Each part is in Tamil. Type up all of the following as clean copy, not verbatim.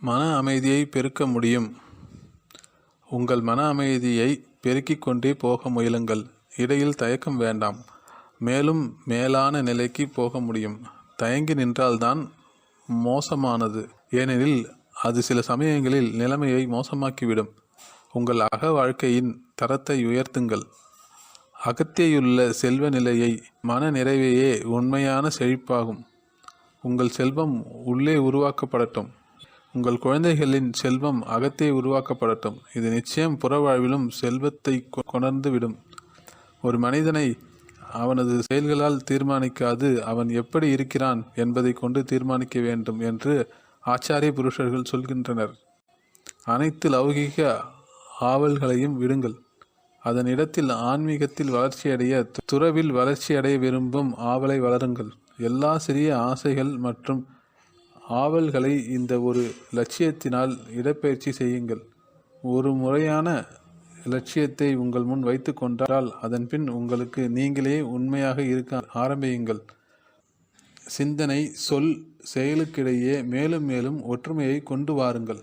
மன அமைதியை பெருக்க முடியும். உங்கள் மன அமைதியை பெருக்கிக் கொண்டே போக முயலுங்கள். இடையில் தயக்கம் வேண்டாம். மேலும் மேலான நிலைக்கு போக முடியும். தயங்கி நின்றால்தான் மோசமானது. ஏனெனில் அது சில சமயங்களில் நிலைமையை மோசமாக்கிவிடும். உங்கள் அக வாழ்க்கையின் தரத்தை உயர்த்துங்கள். அகத்தேயுள்ள செல்வ நிலையை, மன நிறைவையே உண்மையான செழிப்பாகும். உங்கள் செல்வம் உள்ளே உருவாக்கப்படட்டும். உங்கள் குழந்தைகளின் செல்வம் அகத்தே உருவாக்கப்படட்டும். இது நிச்சயம் புறவாழ்விலும் செல்வத்தை கொணர்ந்து விடும். ஒரு மனிதனை அவனது செயல்களால் தீர்மானிக்காது, அவன் எப்படி இருக்கிறான் என்பதை கொண்டு தீர்மானிக்க வேண்டும் என்று ஆச்சாரிய புருஷர்கள் சொல்கின்றனர். அனைத்து லௌகிக ஆவல்களையும் விடுங்கள். அதன் இடத்தில் ஆன்மீகத்தில் வளர்ச்சியடைய, துறவில் வளர்ச்சியடைய விரும்பும் ஆவலை வளருங்கள். எல்லா சிறிய ஆசைகள் மற்றும் ஆவல்களை இந்த ஒரு லட்சியத்தினால் இடப்பெயர்ச்சி செய்யுங்கள். ஒரு முறையான லட்சியத்தை உங்கள் முன் வைத்து கொண்டால் அதன்பின் உங்களுக்கு நீங்களே உண்மையாக இருக்க ஆரம்பியுங்கள். சிந்தனை, சொல், செயலுக்கிடையே மேலும் மேலும் ஒற்றுமையை கொண்டு வாருங்கள்.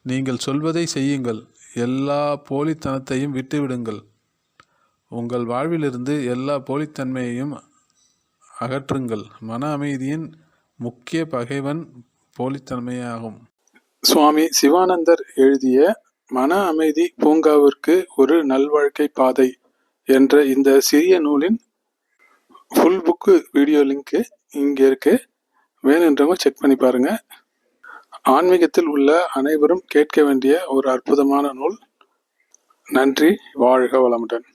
நீங்கள் சொல்வதை செய்யுங்கள். எல்லா போலித்தனத்தையும் விட்டுவிடுங்கள். உங்கள் வாழ்விலிருந்து எல்லா போலித்தன்மையையும் அகற்றுங்கள். மன அமைதியின் முக்கிய பகைவன் போலித்தன்மையாகும். சுவாமி சிவானந்தர் எழுதிய மன அமைதி பூங்காவிற்கு ஒரு நல்வாழ்க்கை பாதை என்ற இந்த சிறிய நூலின் ஃபுல் புக்கு வீடியோ லிங்க்கு இங்கே இருக்கு. வேணுன்றவங்க செக் பண்ணி பாருங்க. ஆன்மீகத்தில் உள்ள அனைவரும் கேட்க வேண்டிய ஒரு அற்புதமான நூல். நன்றி. வாழ்க வளமுடன்.